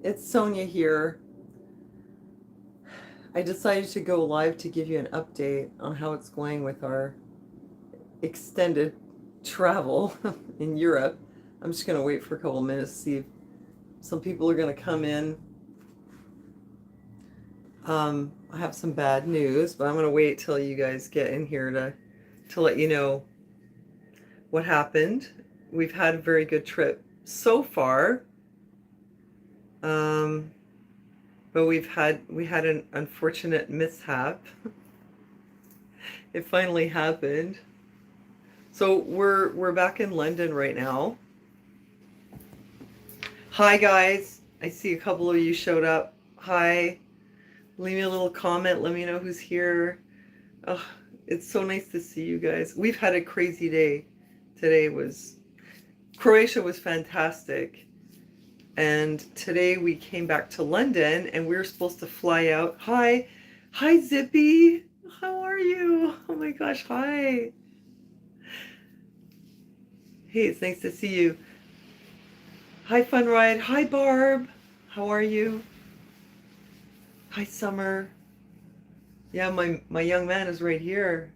It's Sonia here. I decided to go live to give you an update on how it's going with our extended travel in Europe. I'm just going to wait for a couple minutes to see if some people are going to come in. I have some bad news, but I'm going to wait till you guys get in here to let you know what happened. We've had a very good trip so far. Um, but we had an unfortunate mishap. It finally happened. So we're back in London right now. Hi guys. I see a couple of you showed up. Hi. Leave me a little comment. Let me know who's here. Oh, it's so nice to see you guys. We've had a crazy day. Croatia was fantastic. And today we came back to London and we were supposed to fly out. Hi. Hi Zippy. How are you? Oh my gosh, hi. Hey, it's nice to see you. Hi, Fun Ride. Hi, Barb. How are you? Hi, Summer. Yeah, my young man is right here.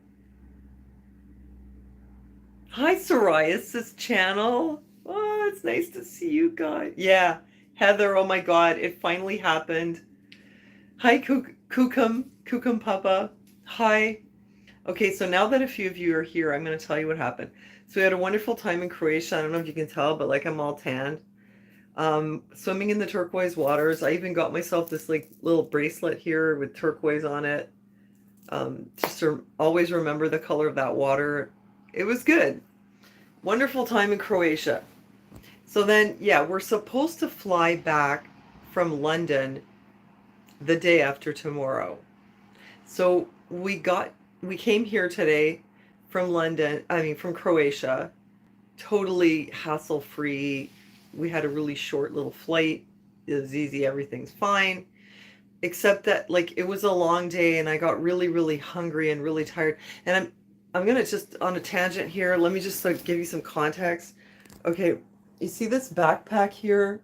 Hi, Psoriasis Channel. Oh, it's nice to see you guys. Yeah, Heather. Oh my God, it finally happened. Hi, Kukum Papa. Hi. Okay, so now that a few of you are here, I'm going to tell you what happened. So we had a wonderful time in Croatia. I don't know if you can tell, but like I'm all tanned. Swimming in the turquoise waters. I even got myself this like little bracelet here with turquoise on it. Just to always remember the color of that water. It was good. Wonderful time in Croatia. So then, yeah, we're supposed to fly back from London the day after tomorrow. So we came here today from from Croatia, totally hassle-free. We had a really short little flight. It was easy, everything's fine. Except that like it was a long day and I got really, really hungry and really tired. And I'm gonna just on a tangent here. Let me just like give you some context. Okay, you see this backpack here?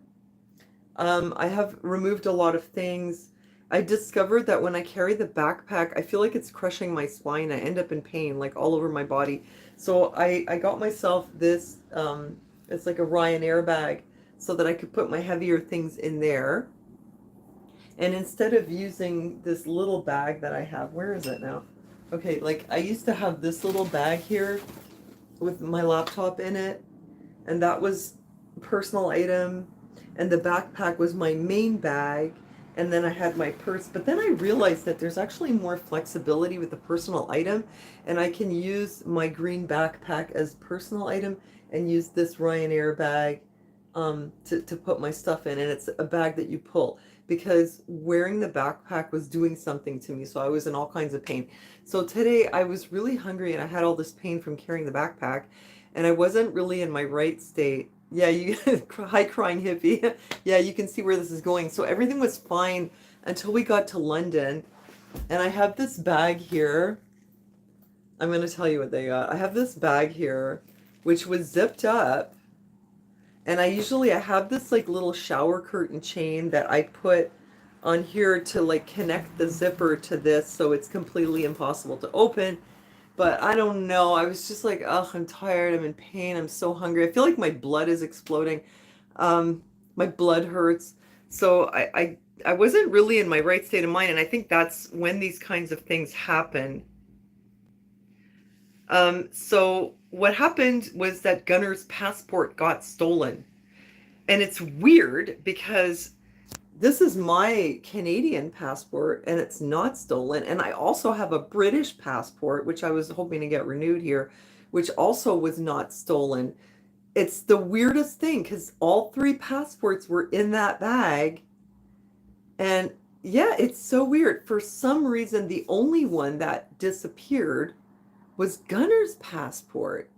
I have removed a lot of things. I discovered that when I carry the backpack, I feel like it's crushing my spine. I end up in pain, like all over my body. So I got myself this, it's like a Ryanair bag so that I could put my heavier things in there. And instead of using this little bag that I have, where is it now? Okay, like I used to have this little bag here with my laptop in it, and that was a personal item, and the backpack was my main bag, and then I had my purse. But then I realized that there's actually more flexibility with the personal item, and I can use my green backpack as personal item and use this Ryanair bag to put my stuff in, and it's a bag that you pull because wearing the backpack was doing something to me, so I was in all kinds of pain. So today I was really hungry and I had all this pain from carrying the backpack, and I wasn't really in my right state. Yeah, you hi crying hippie. Yeah, you can see where this is going. So everything was fine until we got to London, and I have this bag here. I'm going to tell you what they got. I have this bag here, which was zipped up, and I have this like little shower curtain chain that I put on here to like connect the zipper to this so it's completely impossible to open. But I don't know. I was just like, ugh, I'm tired. I'm in pain. I'm so hungry. I feel like my blood is exploding. My blood hurts. So I wasn't really in my right state of mind. And I think that's when these kinds of things happen. So what happened was that Gunner's passport got stolen. And it's weird because this is my Canadian passport and it's not stolen. And I also have a British passport, which I was hoping to get renewed here, which also was not stolen. It's the weirdest thing because all three passports were in that bag. And yeah, it's so weird. For some reason, the only one that disappeared was Gunner's passport.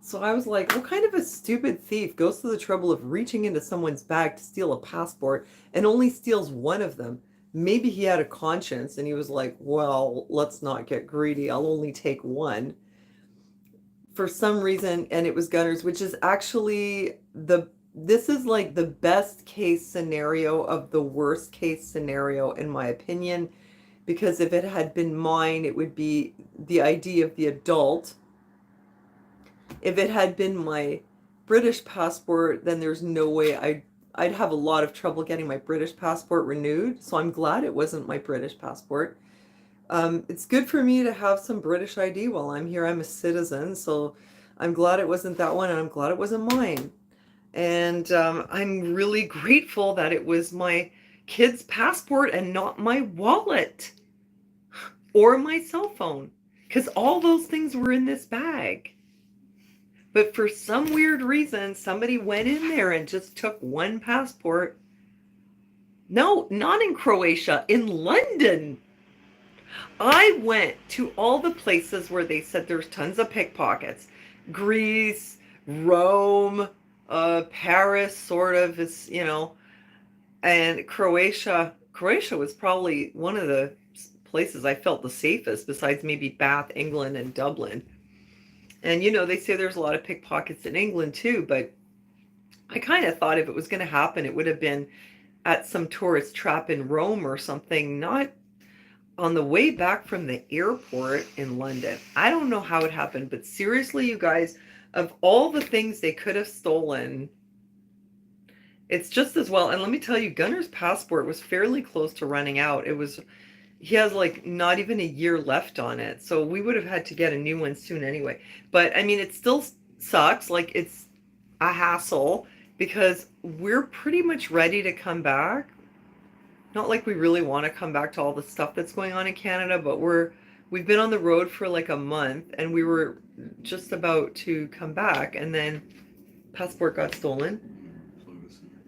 So I was like, what kind of a stupid thief goes to the trouble of reaching into someone's bag to steal a passport and only steals one of them? Maybe he had a conscience and he was like, well, let's not get greedy. I'll only take one. For some reason, and it was Gunner's, which is actually this is like the best case scenario of the worst case scenario, in my opinion, because if it had been mine, it would be the ID of the adult. If it had been my British passport, then there's no way I'd have a lot of trouble getting my British passport renewed. So I'm glad it wasn't my British passport. It's good for me to have some British ID while I'm here. I'm a citizen, so I'm glad it wasn't that one, and I'm glad it wasn't mine. And I'm really grateful that it was my kid's passport and not my wallet or my cell phone, because all those things were in this bag. But for some weird reason, somebody went in there and just took one passport. No, not in Croatia, in London. I went to all the places where they said there's tons of pickpockets. Greece, Rome, Paris, sort of, is, and Croatia. Croatia was probably one of the places I felt the safest, besides maybe Bath, England, and Dublin. And they say there's a lot of pickpockets in England too, but I kind of thought if it was going to happen, it would have been at some tourist trap in Rome or something, not on the way back from the airport in London. I don't know how it happened, but seriously, you guys, of all the things they could have stolen, it's just as well. And let me tell you, Gunner's passport was fairly close to running out. He has like not even a year left on it. So we would have had to get a new one soon anyway. But I mean, it still sucks. Like, it's a hassle because we're pretty much ready to come back. Not like we really want to come back to all the stuff that's going on in Canada, but we've been on the road for like a month, and we were just about to come back, and then passport got stolen.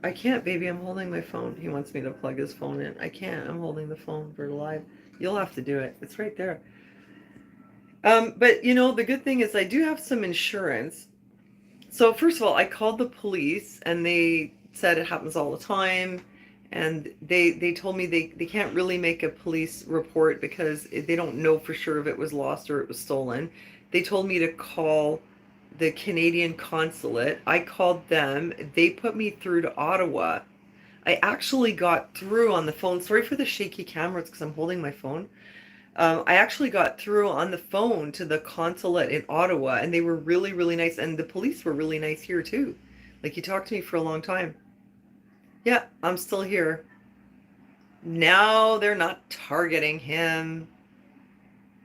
I can't, baby. I'm holding my phone. He wants me to plug his phone in. I can't. I'm holding the phone for live. You'll have to do it. It's right there. But the good thing is I do have some insurance. So first of all, I called the police, and they said it happens all the time. And they told me they can't really make a police report because they don't know for sure if it was lost or it was stolen. They told me to call the Canadian consulate. I called them. They put me through to Ottawa. I actually got through on the phone. Sorry for the shaky camera, it's because I'm holding my phone. I actually got through on the phone to the consulate in Ottawa, and they were really, really nice. And the police were really nice here too. Like, he talked to me for a long time. Yeah, I'm still here. Now they're not targeting him.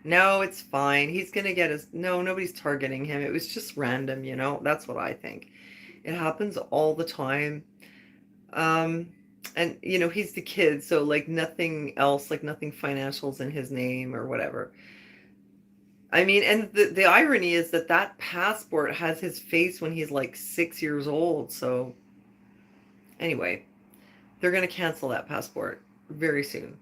No, it's fine. He's going to get his... No, nobody's targeting him. It was just random, That's what I think. It happens all the time. And, he's the kid, so, like, nothing else, like, nothing financial's in his name or whatever. I mean, and the irony is that passport has his face when he's, like, 6 years old, so... Anyway, they're going to cancel that passport very soon.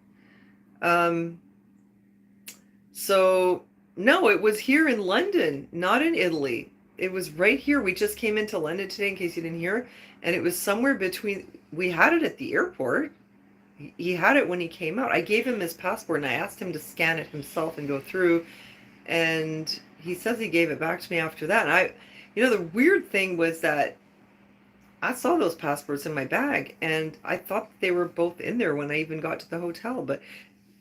So, no, it was here in London, not in Italy. It was right here. We just came into London today, in case you didn't hear. And it was somewhere between... We had it at the airport. He had it when he came out. I gave him his passport, and I asked him to scan it himself and go through. And he says he gave it back to me after that. And the weird thing was that I saw those passports in my bag, and I thought they were both in there when I even got to the hotel, but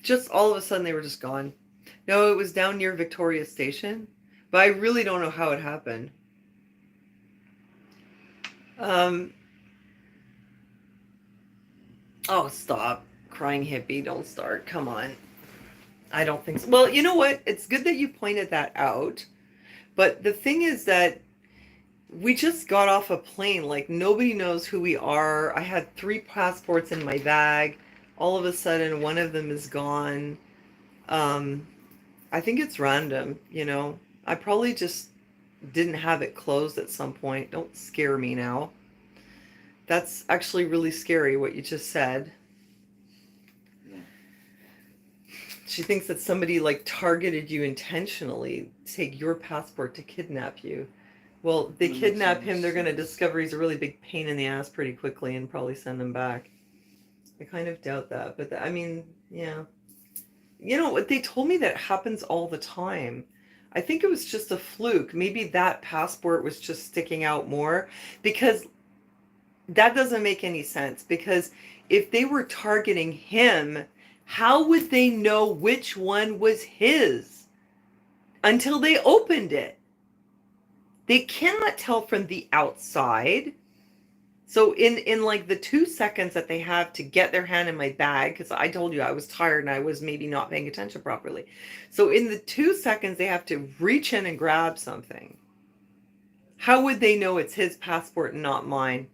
just all of a sudden they were just gone. No, it was down near Victoria Station, but I really don't know how it happened. Oh, stop. Crying hippie, don't start. Come on. I don't think so. Well, you know what? It's good that you pointed that out, but the thing is that we just got off a plane. Like, nobody knows who we are. I had 3 passports in my bag. All of a sudden, one of them is gone. I think it's random, I probably just didn't have it closed at some point. Don't scare me now. That's actually really scary, what you just said. Yeah. She thinks that somebody, like, targeted you intentionally to take your passport to kidnap you. Well, they kidnap him, they're going to discover he's a really big pain in the ass pretty quickly and probably send him back. I kind of doubt that, but I mean, yeah. They told me that happens all the time. I think it was just a fluke. Maybe that passport was just sticking out more because that doesn't make any sense, because if they were targeting him, how would they know which one was his until they opened it? They cannot tell from the outside. So in like the 2 seconds that they have to get their hand in my bag, because I told you I was tired and I was maybe not paying attention properly. So in the 2 seconds they have to reach in and grab something. How would they know it's his passport and not mine?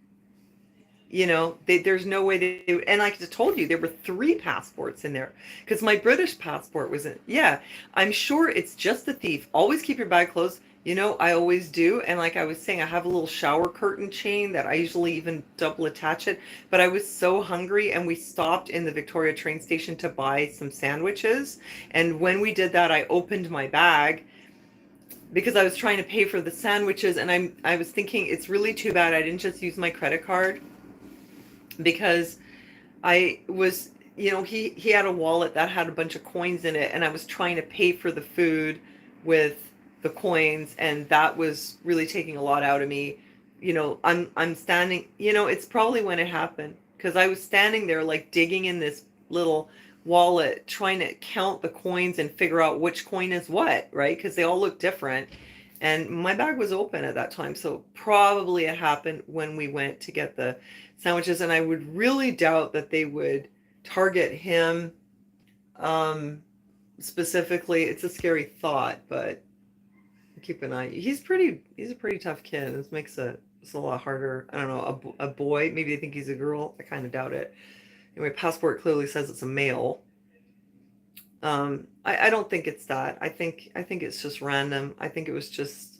There's no way they would. And like I told you, there were 3 passports in there, because my British passport was in. Yeah, I'm sure it's just the thief. Always keep your bag closed. I always do. And like I was saying, I have a little shower curtain chain that I usually even double attach it. But I was so hungry, and we stopped in the Victoria train station to buy some sandwiches. And when we did that, I opened my bag because I was trying to pay for the sandwiches, and I was thinking it's really too bad I didn't just use my credit card, because I was, he had a wallet that had a bunch of coins in it, and I was trying to pay for the food with the coins, and that was really taking a lot out of me. I'm standing, it's probably when it happened, because I was standing there like digging in this little wallet trying to count the coins and figure out which coin is what, right? Because they all look different. And my bag was open at that time, so probably it happened when we went to get the sandwiches. And I would really doubt that they would target him specifically. It's a scary thought, but keep an eye. He's a pretty tough kid. This makes it's a lot harder. I don't know, a boy. Maybe they think he's a girl. I kind of doubt it. Anyway, passport clearly says it's a male. I don't think it's that. I think it's just random. I think it was just,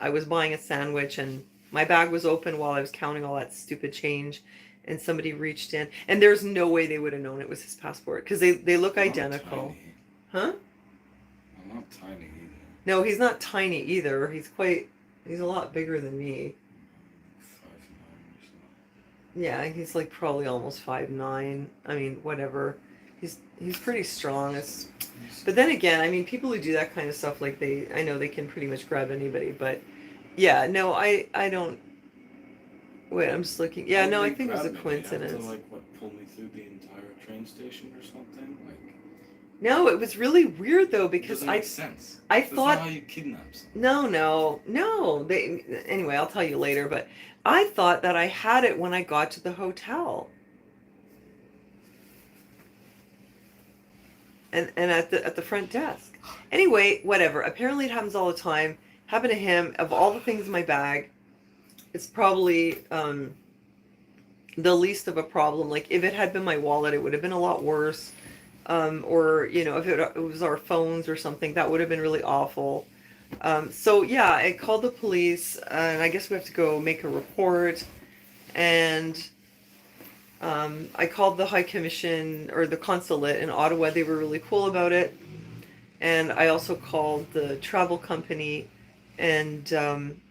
I was buying a sandwich and my bag was open while I was counting all that stupid change, and somebody reached in, and there's no way they would have known it was his passport, because they look identical. Huh? I'm not tiny either. No, he's not tiny either. He's a lot bigger than me. 5'9" or so. Yeah, he's like probably almost 5'9". I mean, whatever. He's pretty strong. But then again, I mean, people who do that kind of stuff, like I know they can pretty much grab anybody. But yeah, no, I don't. Wait, I'm just looking. Yeah, no, I think it was a coincidence. They have to, pull me through the entire train station or something? No, it was really weird though, because doesn't make sense. I That's thought, not how you kidnap someone. No. Anyway, I'll tell you later. But I thought that I had it when I got to the hotel. And at the front desk. Anyway, whatever. Apparently it happens all the time. Happened to him. Of all the things in my bag, it's probably the least of a problem. Like, if it had been my wallet, it would have been a lot worse. Or if it was our phones or something, that would have been really awful. So yeah, I called the police, and I guess we have to go make a report. And I called the High Commission, or the consulate in Ottawa. They were really cool about it. And I also called the travel company, and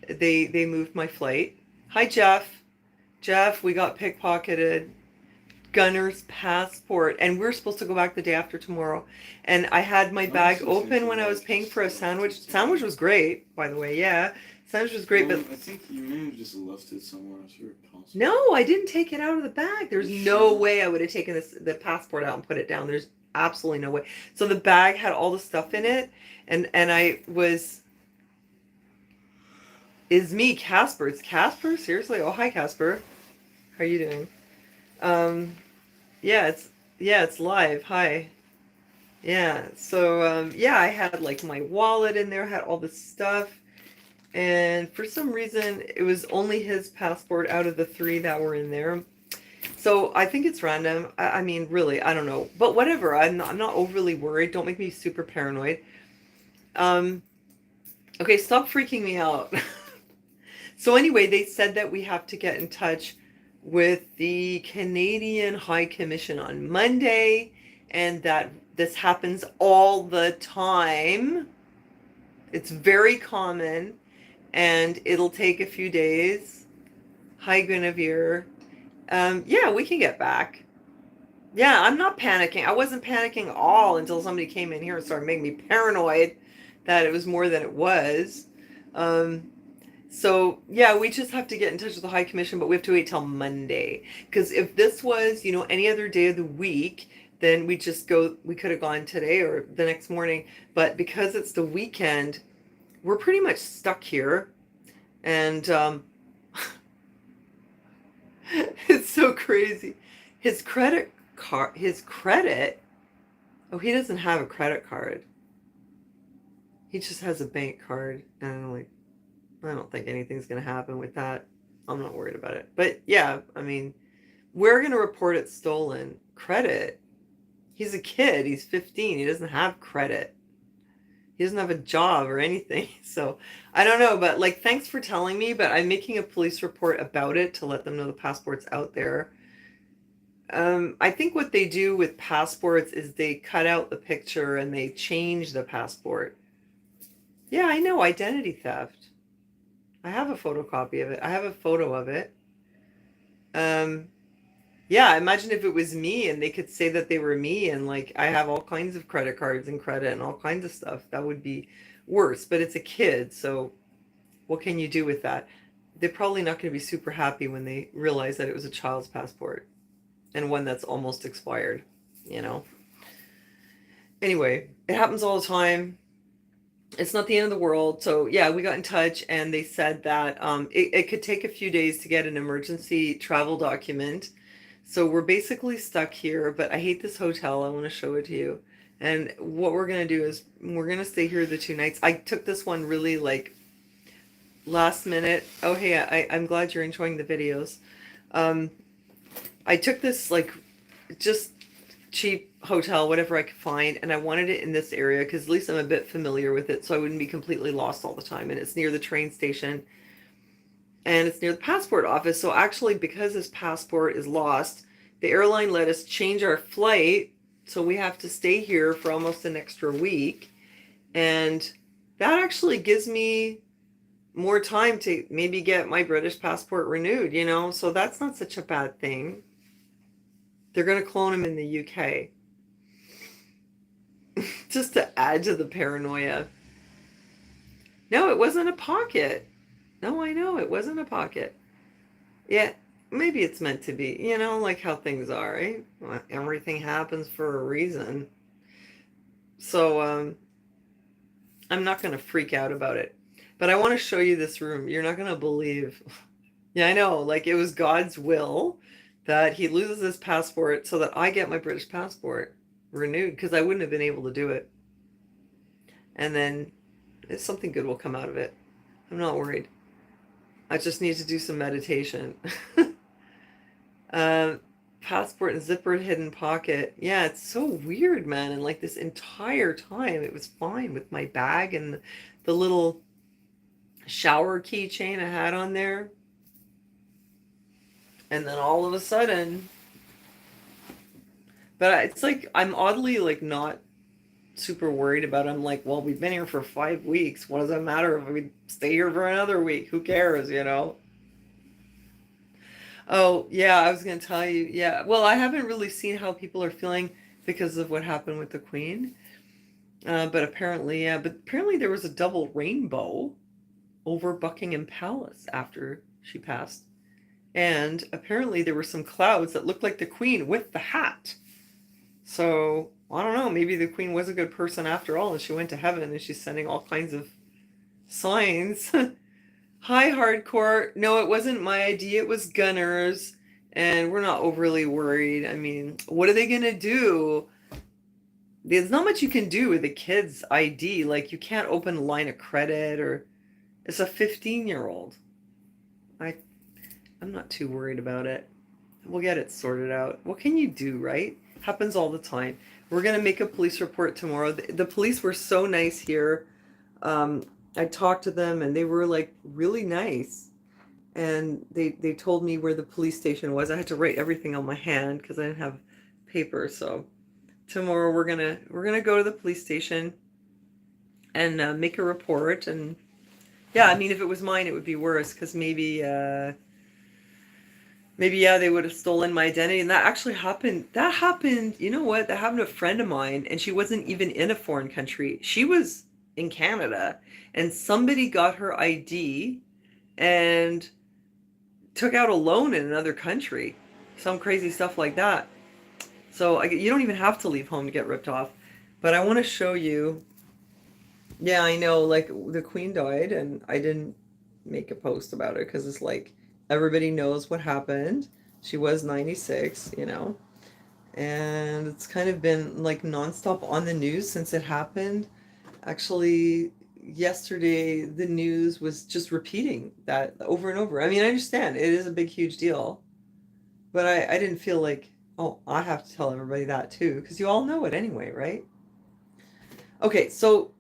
they moved my flight. Hi, Jeff. Jeff, we got pickpocketed. Gunner's passport, and we're supposed to go back the day after tomorrow. And I had my bag open when I was paying for a sandwich. Sandwich was great, by the way. Yeah, sandwich was great, but I think you may have just left it somewhere else. No, I didn't take it out of the bag. There's no way I would have taken the passport out and put it down. There's absolutely no way. So the bag had all the stuff in it, and I was. Is me, Casper? It's Casper? Seriously? Oh, hi, Casper. How are you doing? Yeah, it's live. Hi. Yeah. So I had like my wallet in there, had all this stuff, and for some reason it was only his passport out of the 3 that were in there. So I think it's random. I mean, really, I don't know, but whatever. I'm not overly worried. Don't make me super paranoid. Okay, stop freaking me out. So anyway, they said that we have to get in touch with the Canadian High Commission on Monday, and that this happens all the time. It's very common, and it'll take a few days. Hi, Guinevere. Yeah, we can get back. Yeah, I'm not panicking. I wasn't panicking at all until somebody came in here and started making me paranoid that it was more than it was. So, yeah, we just have to get in touch with the High Commission, but we have to wait till Monday. Because if this was, any other day of the week, then we could have gone today or the next morning. But because it's the weekend, we're pretty much stuck here. And it's so crazy. His credit card, oh, he doesn't have a credit card. He just has a bank card. And I'm like, I don't think anything's going to happen with that. I'm not worried about it. But yeah, I mean, we're going to report it stolen. Credit. He's a kid. He's 15. He doesn't have credit. He doesn't have a job or anything. So I don't know. But like, thanks for telling me. But I'm making a police report about it to let them know the passport's out there. I think what they do with passports is they cut out the picture and they change the passport. Yeah, I know. Identity theft. I have a photocopy of it. I have a photo of it. Um, yeah, imagine if it was me and they could say that they were me and like I have all kinds of credit cards and credit and all kinds of stuff. That would be worse, but it's a kid, so what can you do with that? They're probably not going to be super happy when they realize that it was a child's passport and one that's almost expired, you know? Anyway, it happens all the time. It's not the end of the world. So yeah, we got in touch and they said that it could take a few days to get an emergency travel document. So we're basically stuck here, but I hate this hotel. I want to show it to you. And what we're going to do is we're going to stay here the 2 nights. I took this one really like last minute. Oh, hey, I'm glad you're enjoying the videos. Um, I took this like just cheap hotel, whatever I could find, and I wanted it in this area because at least I'm a bit familiar with it, so I wouldn't be completely lost all the time. And it's near the train station, and it's near the passport office. So actually, because this passport is lost, the airline let us change our flight, so we have to stay here for almost an extra week, and that actually gives me more time to maybe get my British passport renewed, so that's not such a bad thing. They're going to clone him in the UK. Just to add to the paranoia. No, it wasn't a pocket. No, I know, it wasn't a pocket. Yeah, maybe it's meant to be. Like how things are, right? Well, everything happens for a reason. So, I'm not going to freak out about it. But I want to show you this room. You're not going to believe. Yeah, I know. Like, it was God's will that he loses his passport so that I get my British passport renewed, because I wouldn't have been able to do it. And then something good will come out of it. I'm not worried. I just need to do some meditation. Passport and zipper hidden pocket. Yeah, it's so weird, man. And like this entire time, it was fine with my bag and the little shower keychain I had on there. And then all of a sudden, but it's like I'm oddly like not super worried about it. I'm like, well, we've been here for 5 weeks. What does it matter if we stay here for another week? Who cares? Oh, yeah, I was going to tell you. Yeah, well, I haven't really seen how people are feeling because of what happened with the Queen. But apparently, yeah, but apparently there was a double rainbow over Buckingham Palace after she passed. And apparently there were some clouds that looked like the Queen with the hat. So, I don't know, maybe the Queen was a good person after all, and she went to heaven and she's sending all kinds of signs. Hi, hardcore. No, it wasn't my idea, it was Gunner's, and we're not overly worried. I mean, what are they going to do? There's not much you can do with a kid's ID. Like, you can't open a line of credit, or it's a 15-year-old. I'm not too worried about it. We'll get it sorted out. What can you do, right? Happens all the time. We're going to make a police report tomorrow. The police were so nice here. I talked to them and they were like really nice. And they told me where the police station was. I had to write everything on my hand because I didn't have paper. So tomorrow we're gonna go to the police station and make a report. And yeah, I mean, if it was mine, it would be worse because maybe yeah, they would have stolen my identity. And that actually happened. That happened, you know what? That happened to a friend of mine, and she wasn't even in a foreign country. She was in Canada, and somebody got her ID, and took out a loan in another country. Some crazy stuff like that. So you don't even have to leave home to get ripped off. But I want to show you. Yeah, I know, like the queen died, and I didn't make a post about it because it's like everybody knows what happened. She was 96, and it's kind of been like nonstop on the news since it happened. Actually, yesterday the news was just repeating that over and over. I mean, I understand it is a big, huge deal, but I didn't feel like, oh, I have to tell everybody that too, because you all know it anyway, right? Okay, so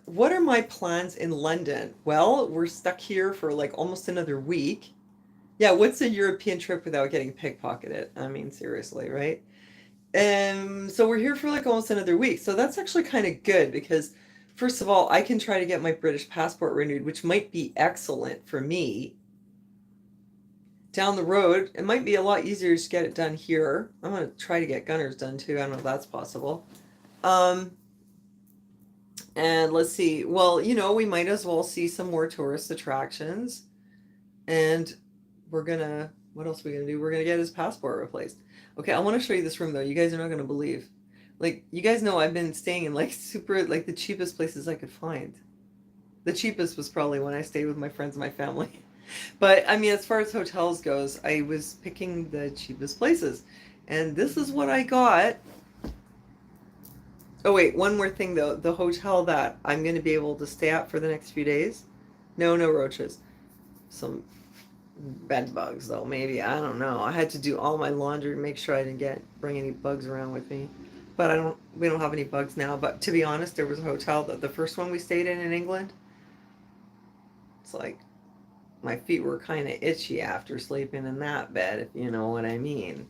what are my plans in London? Well, we're stuck here for like almost another week. Yeah, what's a European trip without getting pickpocketed? I mean, seriously, right? So we're here for like almost another week. So that's actually kind of good because, first of all, I can try to get my British passport renewed, which might be excellent for me. Down the road, it might be a lot easier to get it done here. I'm going to try to get Gunner's done too. I don't know if that's possible. Um, and let's see. Well, we might as well see some more tourist attractions. And what else are we gonna do? We're gonna get his passport replaced. Okay, I want to show you this room though. You guys are not gonna believe. Like, you guys know I've been staying in like super, like the cheapest places I could find. The cheapest was probably when I stayed with my friends and my family. But I mean, as far as hotels goes, I was picking the cheapest places. And this is what I got. Oh wait, one more thing though. The hotel that I'm gonna be able to stay at for the next few days. No roaches. Some bed bugs though, maybe. I don't know. I had to do all my laundry to make sure I didn't bring any bugs around with me. But we don't have any bugs now. But to be honest, there was a hotel that the first one we stayed in England. It's like my feet were kind of itchy after sleeping in that bed, if you know what I mean.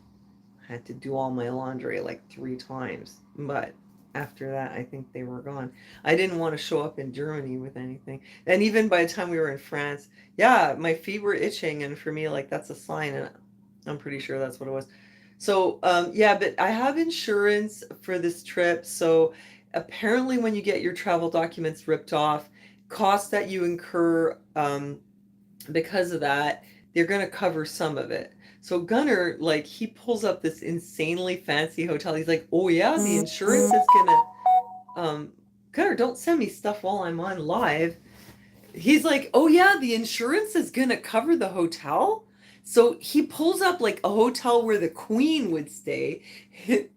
I had to do all my laundry like 3 times. But after that, I think they were gone. I didn't want to show up in Germany with anything. And even by the time we were in France, yeah, my feet were itching. And for me, like, that's a sign. And I'm pretty sure that's what it was. So, yeah, but I have insurance for this trip. So apparently, when you get your travel documents ripped off, costs that you incur because of that, they're going to cover some of it. So Gunner, like, he pulls up this insanely fancy hotel. He's like, oh yeah, the insurance is gonna Gunner, don't send me stuff while I'm on live. He's like, oh yeah, the insurance is gonna cover the hotel. So he pulls up like a hotel where the queen would stay. This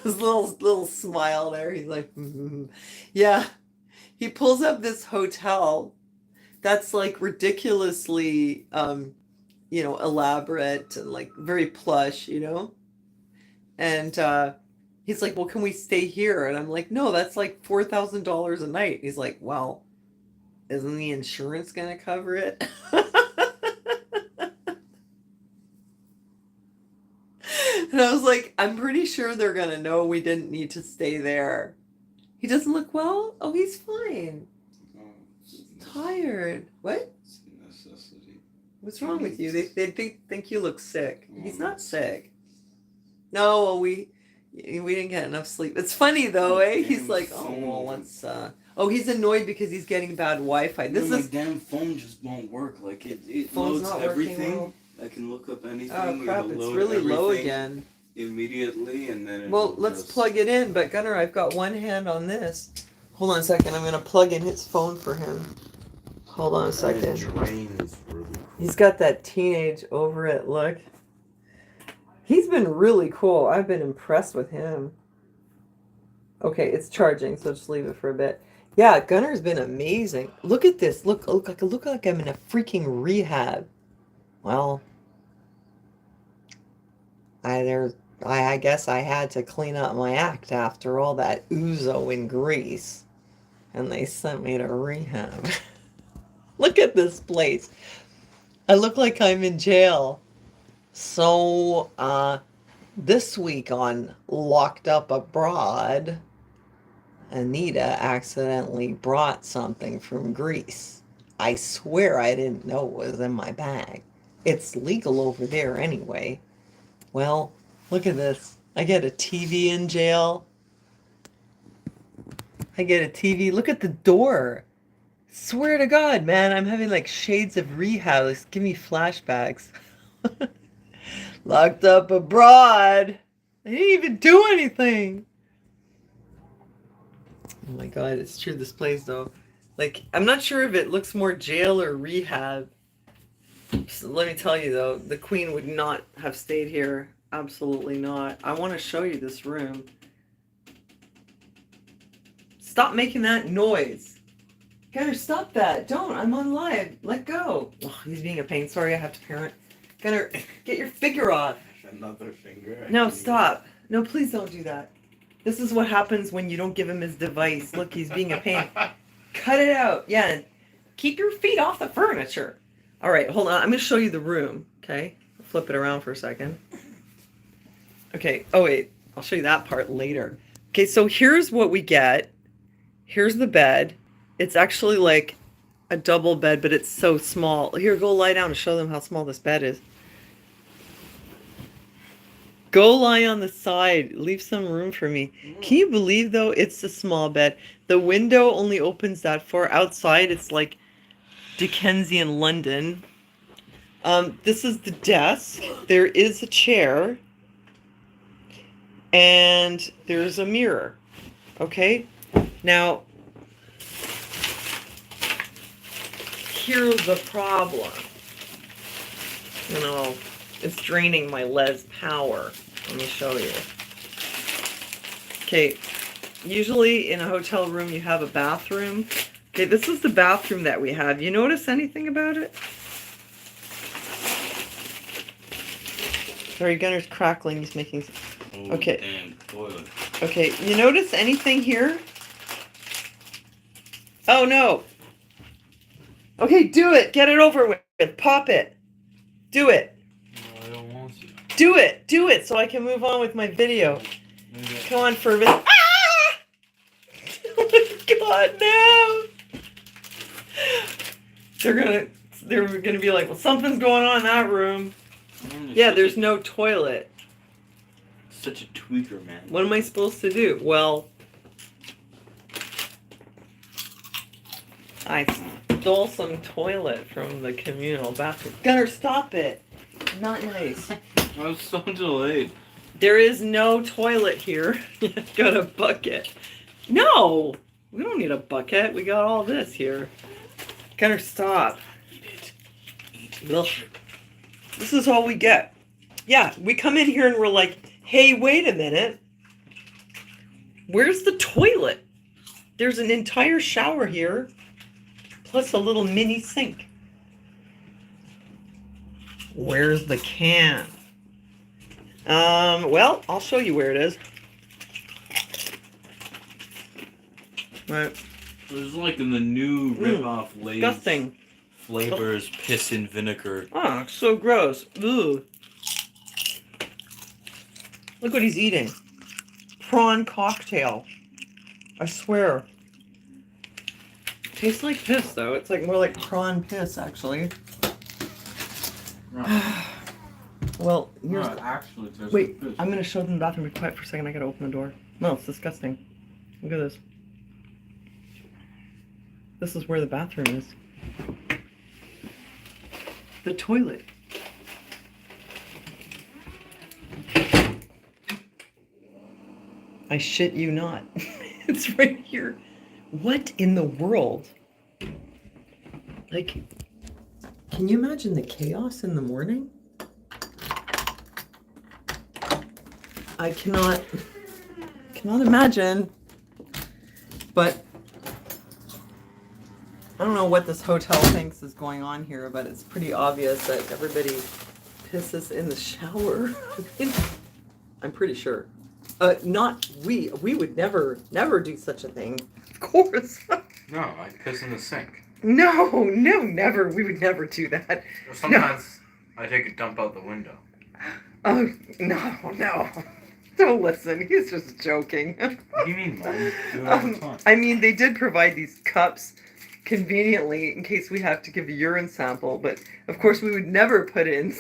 little smile there. He's like, yeah. He pulls up this hotel that's like ridiculously elaborate and like very plush, and he's like, well, can we stay here? And I'm like, no, that's like $4,000 a night. He's like, well, isn't the insurance gonna cover it? And I was like, I'm pretty sure they're gonna know we didn't need to stay there. He doesn't look well. Oh, he's fine. No, He's tired. What? it's a necessity. What's wrong with you? They think you look sick. He's not sick. No, well, we didn't get enough sleep. It's funny though, eh? He's like, oh well, let's. Oh, he's annoyed because he's getting bad Wi-Fi. This my damn phone just won't work. Like it Phone's loads not working everything. well. I can look up anything. Oh crap! It'll It's load really low everything again. immediately, and then Well, let's plug it in. But Gunnar, I've got one hand on this. Hold on a second. I'm gonna plug in his phone for him. Hold on a second. He's got that teenage over it look. He's been really cool. I've been impressed with him. Okay, it's charging, so just leave it for a bit. Yeah, Gunnar's been amazing. Look at this. Look like I'm in a freaking rehab. Well, I guess I had to clean up my act after all that ouzo in Greece, and they sent me to rehab. Look at this place. I look like I'm in jail. So, this week on Locked Up Abroad, Anita accidentally brought something from Greece. I swear I didn't know it was in my bag. It's legal over there anyway. Well, look at this. I get a TV in jail. I get a TV. Look at the door. Swear to God, man, I'm having like shades of rehab. It's giving me flashbacks. Locked up abroad. I didn't even do anything. Oh my God, it's true. This place, though, like, I'm not sure if it looks more jail or rehab. So let me tell you, though, the Queen would not have stayed here. Absolutely not. I want to show you this room. Stop making that noise. Gunner, stop that. Don't. I'm on live. Let go. Oh, he's being a pain. Sorry, I have to parent. Gunner, get your finger off. Another finger. No, stop. No, please don't do that. This is what happens when you don't give him his device. Look, he's being a pain. Cut it out. Yeah. Keep your feet off the furniture. All right, hold on. I'm going to show you the room. Okay. Flip it around for a second. Okay. Oh, wait. I'll show you that part later. Okay, so here's what we get. Here's the bed. It's actually like a double bed, but it's so small. Here, go lie down and show them how small this bed is. Go lie on the side. Leave some room for me. Can you believe, though, it's a small bed? The window only opens that far. Outside, it's like Dickensian London. This is the desk. There is a chair. And there's a mirror. Okay? Now, here's the problem. You know, it's draining my Les power. Let me show you. Okay, usually in a hotel room you have a bathroom. Okay, this is the bathroom that we have. You notice anything about it? Sorry, Gunner's crackling. He's making... Okay. Damn toilet. Okay, you notice anything here? Oh, no. Okay, do it. Get it over with. Pop it. Do it. No, I don't want to. Do it. Do it so I can move on with my video. Come on, Fervin. Ah! Oh my God, no. They're gonna be like, well, something's going on in that room. Yeah, there's no toilet. Such a tweaker, man. What am I supposed to do? Well, I stole some toilet from the communal bathroom. Gunner, stop it. Not nice. I was so delayed. There is no toilet here. Got a bucket. No, we don't need a bucket. We got all this here. Gunner, stop. Eat it. Ugh. This is all we get. Yeah, we come in here and we're like, hey, wait a minute. Where's the toilet? There's an entire shower here, plus a little mini sink. Where's the can? Well, I'll show you where it is. Right. This is like in the new rip-off Lay's Disgusting. flavors, piss and vinegar. Oh, so gross. Ugh. Look what he's eating. Prawn cocktail. I swear. Tastes like piss, though. It's like more like prawn piss, actually. Well, here's... No, it actually tastes Wait, like piss. I'm going to show them the bathroom. Be quiet for a second. I got to open the door. No, it's disgusting. Look at this. This is where the bathroom is. The toilet. I shit you not. It's right here. What in the world? Like, can you imagine the chaos in the morning? I cannot imagine. But I don't know what this hotel thinks is going on here, but it's pretty obvious that everybody pisses in the shower. I'm pretty sure. Not we. We would never do such a thing. Of course. No, I piss in the sink. No, never. We would never do that. Sometimes I take a dump out the window. Oh, no. Don't listen. He's just joking. What do you mean, Mom? Do it all the time. I mean, they did provide these cups conveniently in case we have to give a urine sample, but of course we would never put it in.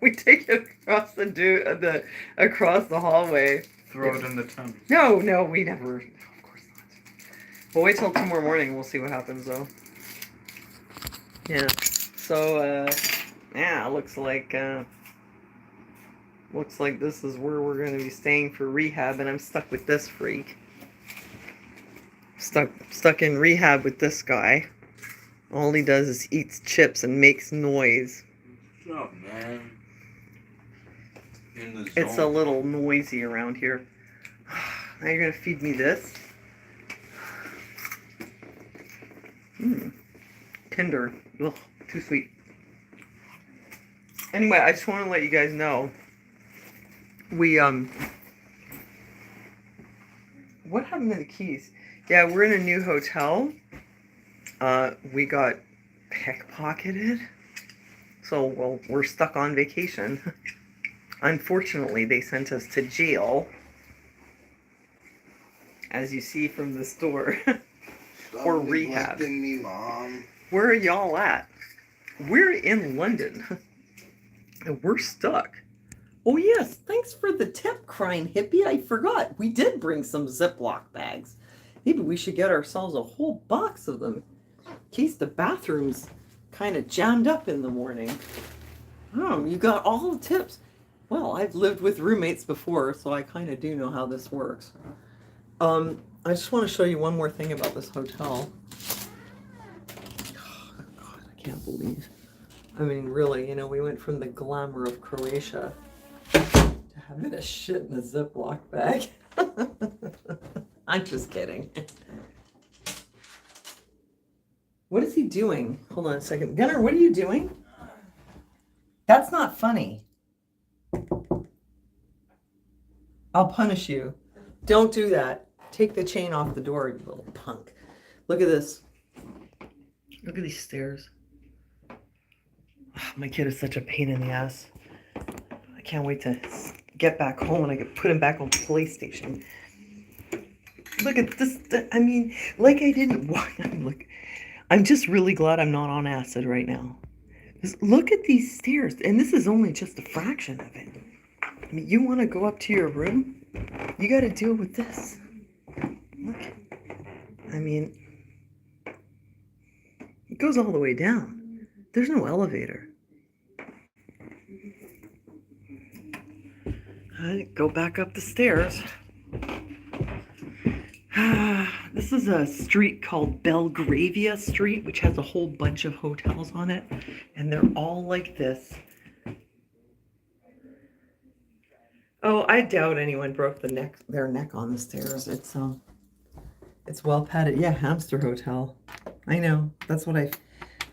We take it across the hallway. Throw it in the tum. No, we never. No, of course not. We'll wait till tomorrow morning and we'll see what happens, though. Yeah. So, yeah, looks like this is where we're going to be staying for rehab, and I'm stuck with this freak. Stuck in rehab with this guy. All he does is eats chips and makes noise. What's up, man? In the zone. It's a little noisy around here. Now you're going to feed me this? Kinder. Ugh, too sweet. Anyway, I just want to let you guys know. What happened to the keys? Yeah, we're in a new hotel. We got pickpocketed. So, well, we're stuck on vacation. Unfortunately, they sent us to jail. As you see from the store. Or rehab. Me, Mom. Where are y'all at? We're in London. And we're stuck. Oh yes, thanks for the tip, crying hippie. I forgot. We did bring some Ziploc bags. Maybe we should get ourselves a whole box of them. In case the bathroom's kind of jammed up in the morning. Oh, you got all the tips. Well, I've lived with roommates before, so I kind of do know how this works. I just want to show you one more thing about this hotel. Oh, God, I can't believe. I mean, really, we went from the glamour of Croatia to having a shit in a Ziploc bag. I'm just kidding. What is he doing? Hold on a second. Gunnar, what are you doing? That's not funny. I'll punish you. Don't do that. Take the chain off the door, you little punk. Look at this. Look at these stairs. Oh, my kid is such a pain in the ass. I can't wait to get back home and I can put him back on PlayStation. Look at this. I mean, like I didn't walk. Look, I'm just really glad I'm not on acid right now. Just look at these stairs. And this is only just a fraction of it. I mean, you want to go up to your room? You got to deal with this. Look. I mean, it goes all the way down. There's no elevator. Go back up the stairs. This is a street called Belgravia Street, which has a whole bunch of hotels on it. And they're all like this. Oh, I doubt anyone broke their neck on the stairs. It's well padded. Yeah, hamster hotel. I know. That's what I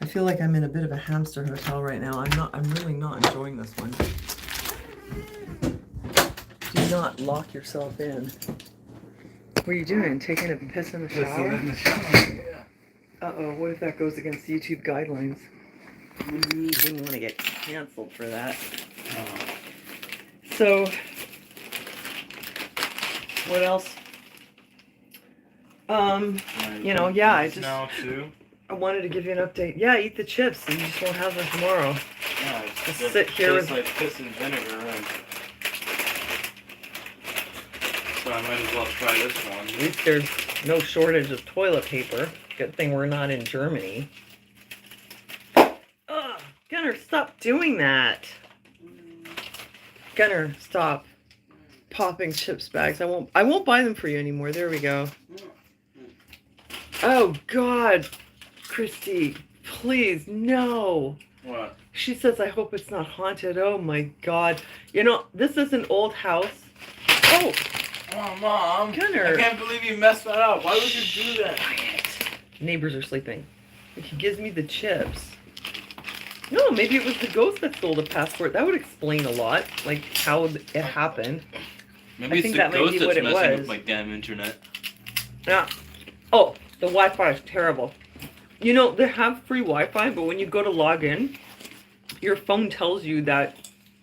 feel like I'm in a bit of a hamster hotel right now. I'm really not enjoying this one. Do not lock yourself in. What are you doing? Taking a piss in the shower? Yeah. Uh-oh, what if that goes against YouTube guidelines? We didn't want to get canceled for that. So, what else? Yeah, I wanted to give you an update. Yeah, eat the chips and you just won't have them tomorrow. Yeah, Just sit here with like piss and vinegar, and so I might as well try this one. At least there's no shortage of toilet paper. Good thing we're not in Germany. Ugh, Gunnar, stop doing that. Gunnar, stop popping chips bags. I won't buy them for you anymore. There we go. Oh God, Christy, please, no. What? She says, I hope it's not haunted. Oh my God. This is an old house. Oh, Mom. Gunnar. I can't believe you messed that up. Why would you do that? Quiet. Neighbors are sleeping. He gives me the chips. No, maybe it was the ghost that stole the passport. That would explain a lot, like how it happened. Maybe I it's think the that might ghost be that's what it messing was. with my damn internet. Yeah. Oh, the Wi-Fi is terrible. They have free Wi-Fi, but when you go to log in, your phone tells you that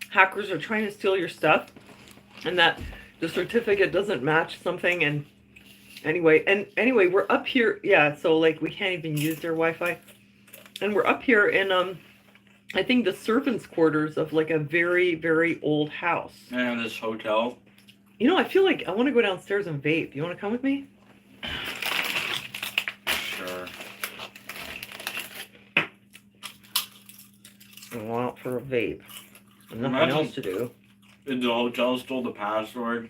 hackers are trying to steal your stuff and that the certificate doesn't match something. And anyway, we're up here. Yeah, so like we can't even use their Wi-Fi. And we're up here in, I think the servants' quarters of like a very, very old house. And this hotel. I feel like I want to go downstairs and vape. You want to come with me? Sure. and went out for a vape. And nothing Imagine else to do. if the hotel stole the passport,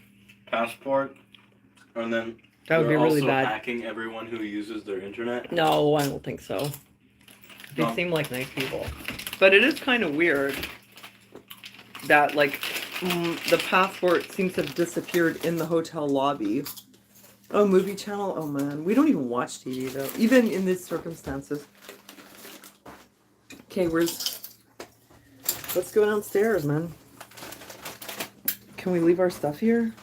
and then That would be they're really also bad. hacking everyone who uses their internet. No, I don't think so. They No. seem like nice people. But it is kind of weird that, like, the passport seems to have disappeared in the hotel lobby. Oh, movie channel? Oh, man. We don't even watch TV, though. Even in these circumstances. Okay, let's go downstairs, man. Can we leave our stuff here?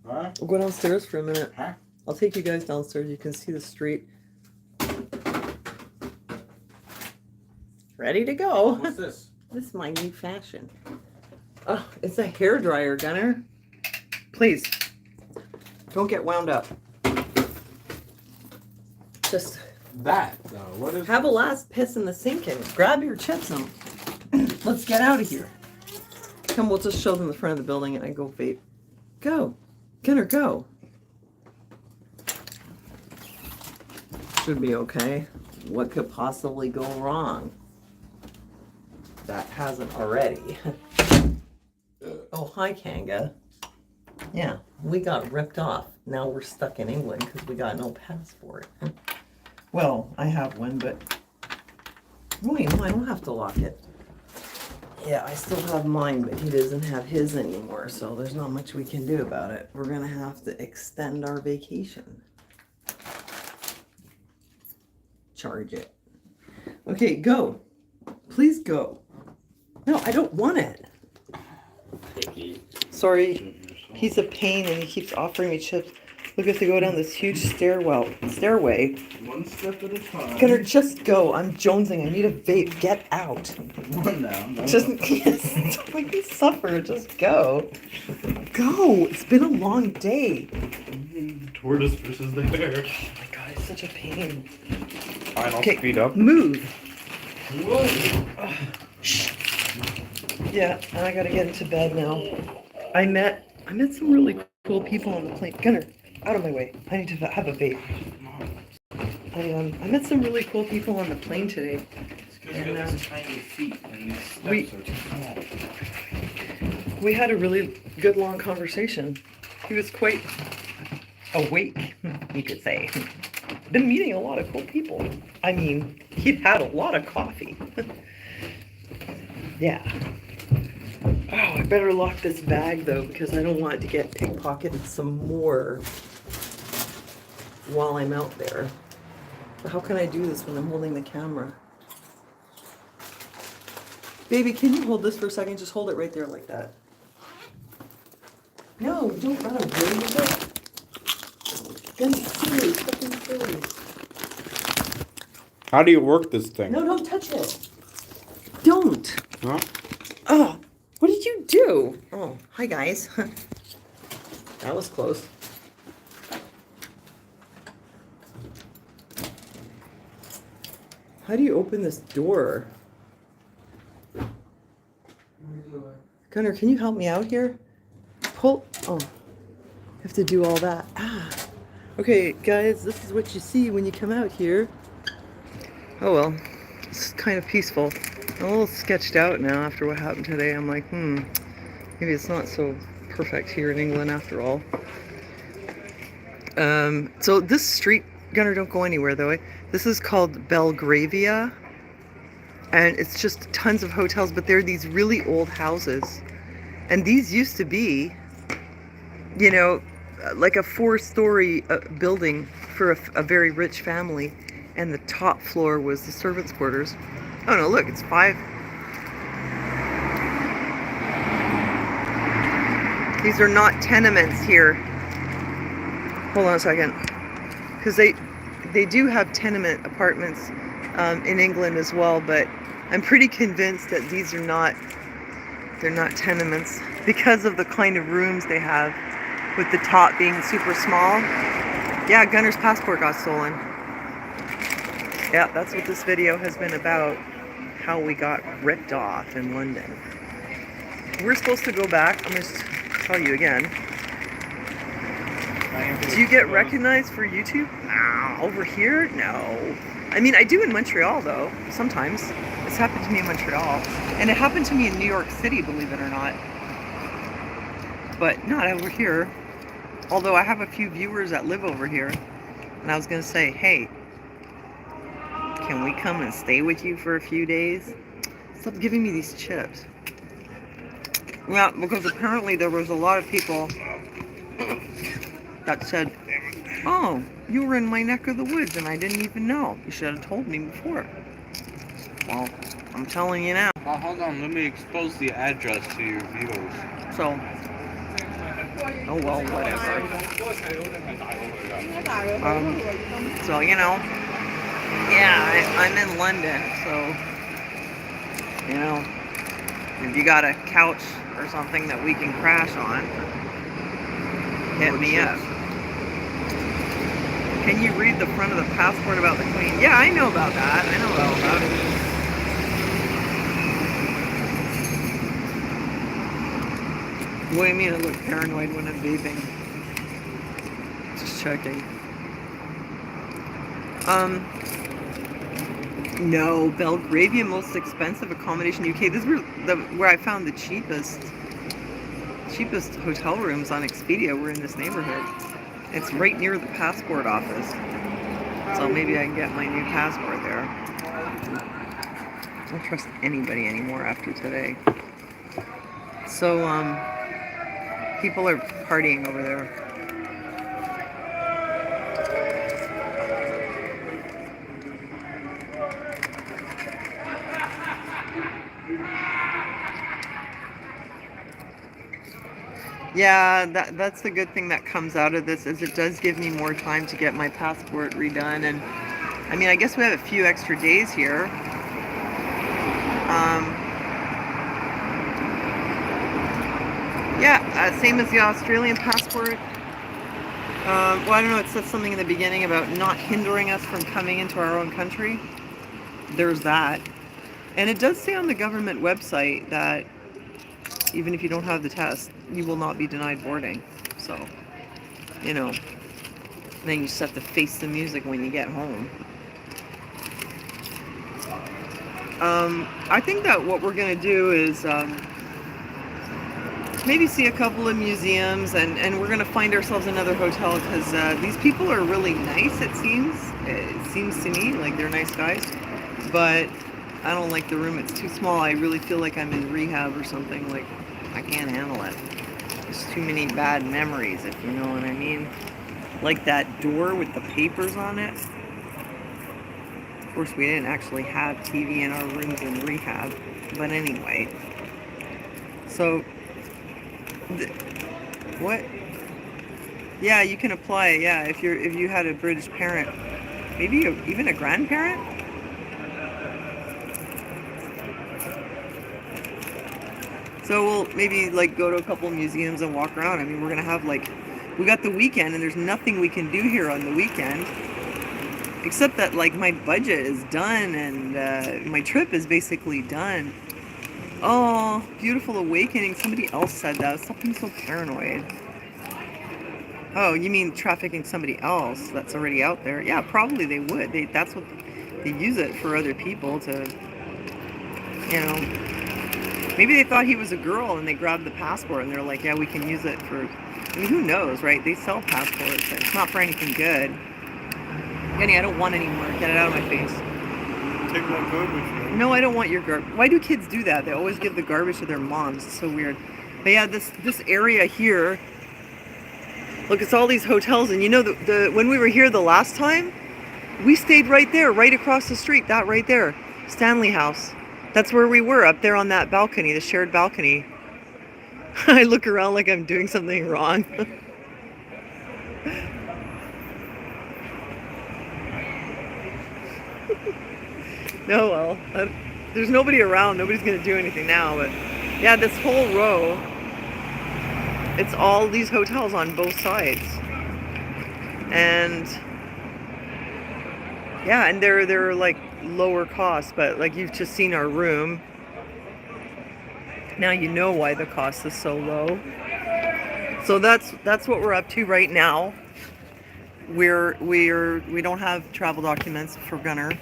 Huh? We'll go downstairs for a minute. Huh? I'll take you guys downstairs. You can see the street. Ready to go. What's this? This is my new fashion. Oh, it's a hairdryer, Gunner. Please, don't get wound up. Just That though. What is? have a last piss in the sink and grab your chips and let's get out of here. Come, we'll just show them the front of the building and I go vape. Go. Gunner, go. Should be okay. What could possibly go wrong? That hasn't already. Oh, hi, Kanga. Yeah, we got ripped off. Now we're stuck in England because we got no passport. Well, I have one, but... Wait, no, I don't have to lock it. Yeah, I still have mine, but he doesn't have his anymore, so there's not much we can do about it. We're gonna have to extend our vacation. Charge it. Okay, go. Please go. No, I don't want it. Sorry, he's a pain and he keeps offering me chips. Look, we have to go down this huge stairway. One step at a time. Gunner, just go. I'm jonesing. I need a vape. Get out. One down. Just yes, don't make me suffer. Just go. Go. It's been a long day. Tortoise versus the hare. Oh my god, it's such a pain. Alright, I'll Okay, speed up. move. Whoa. Shh. Yeah, and I gotta get into bed now. I met some really cool people on the plane. Gunner, out of my way. I need to have a vape. I met some really cool people on the plane today. It's because you got these tiny feet and these steps we- are too small. We had a really good long conversation. He was quite awake, you could say. Been meeting a lot of cool people. I mean, he'd had a lot of coffee. Yeah. Oh, I better lock this bag though, because I don't want it to get pickpocketed some more while I'm out there. But how can I do this when I'm holding the camera? Baby, can you hold this for a second? Just hold it right there like that. No, don't run away with it. Don't be silly, fucking silly. How do you work this thing? No, don't touch it. Don't. Huh? Oh, what did you do? Oh, hi guys. That was close. How do you open this door? Gunnar, can you help me out here? Pull. Oh, I have to do all that. Ah. Okay, guys, this is what you see when you come out here. Oh well, it's kind of peaceful. I'm a little sketched out now after what happened today. I'm like, maybe it's not so perfect here in England after all. So this street, Gunnar, don't go anywhere though. This is called Belgravia, and it's just tons of hotels, but they're these really old houses. And these used to be, you know, like a 4-story building for a very rich family, and the top floor was the servants' quarters. Oh no, look, it's 5. These are not tenements here. Hold on a second. Because they do have tenement apartments in England as well, but I'm pretty convinced that these are not, they're not tenements because of the kind of rooms they have with the top being super small. Yeah, Gunner's passport got stolen. Yeah, that's what this video has been about. How we got ripped off in London. We're supposed to go back. I'm going to tell you again. Do you get recognized for YouTube? Over here? No. I mean, I do in Montreal though, sometimes. This happened to me in Montreal. And it happened to me in New York City, believe it or not. But not over here. Although I have a few viewers that live over here. And I was going to say, hey, can we come and stay with you for a few days? Stop giving me these chips. Yeah, because apparently there was a lot of people that said, oh, you were in my neck of the woods and I didn't even know. You should have told me before. Well, I'm telling you now. Oh, hold on, let me expose the address to your viewers. So, oh well, whatever. So, you know, yeah, I'm in London, so, you know, if you got a couch or something that we can crash on, hit me up. Can you read the front of the passport about the Queen? Yeah, I know about that. I know all about it. What do you mean I look paranoid when I'm vaping? Just checking. No, Belgravia, most expensive accommodation UK. This is where I found the cheapest hotel rooms on Expedia were in this neighborhood. It's right near the passport office. So maybe I can get my new passport there. I don't trust anybody anymore after today. So, people are partying over there. Yeah, that's the good thing that comes out of this, is it does give me more time to get my passport redone. And I mean, I guess we have a few extra days here. Yeah, same as the Australian passport. Well, I don't know, it says something in the beginning about not hindering us from coming into our own country. There's that. And it does say on the government website that even if you don't have the test, you will not be denied boarding. So, you know, then you just have to face the music when you get home. I think that what we're going to do is maybe see a couple of museums, and we're going to find ourselves another hotel, because these people are really nice, it seems. It seems to me like they're nice guys. But I don't like the room. It's too small. I really feel like I'm in rehab or something. Like, I can't handle it. There's too many bad memories, if you know what I mean. Like that door with the papers on it. Of course, we didn't actually have TV in our rooms in rehab. But anyway. So, what? Yeah, you can apply. Yeah, if you had a British parent, maybe even a grandparent. So we'll maybe like go to a couple of museums and walk around. I mean, we're gonna have we got the weekend, and there's nothing we can do here on the weekend, except that like my budget is done, and my trip is basically done. Oh, beautiful awakening. Somebody else said that. Stop being so paranoid. Oh, you mean trafficking somebody else that's already out there? Yeah, probably they would. That's what they use it for, other people to, you know. Maybe they thought he was a girl and they grabbed the passport and they're like, yeah, we can use it for, I mean, who knows, right? They sell passports. It's not for anything good. Jenny, I don't want any more. Get it out of my face. Take my garbage. No, I don't want your garbage. Why do kids do that? They always give the garbage to their moms. It's so weird. But yeah, this area here, look, it's all these hotels. And you know, when we were here the last time, we stayed right there, right across the street, that right there, Stanley House. That's where we were, up there on that balcony, the shared balcony. I look around like I'm doing something wrong. No, well, there's nobody around. Nobody's going to do anything now. But yeah, this whole row, it's all these hotels on both sides. And yeah, and they're like lower cost, but like you've just seen our room. Now you know why the cost is so low. So that's what we're up to right now. We don't have travel documents for Gunnar.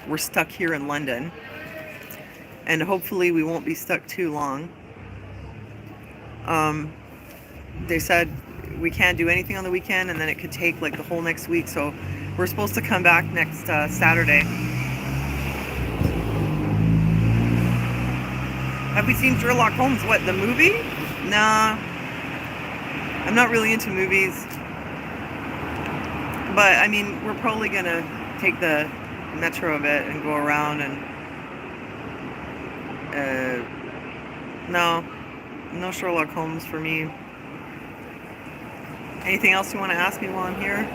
We're stuck here in London. and hopefully we won't be stuck too long. They said we can't do anything on the weekend, and then it could take like the whole next week. So we're supposed to come back next Saturday. Have we seen Sherlock Holmes? What, the movie? Nah. I'm not really into movies. But, I mean, we're probably going to take the metro a bit and go around and... No Sherlock Holmes for me. Anything else you want to ask me while I'm here?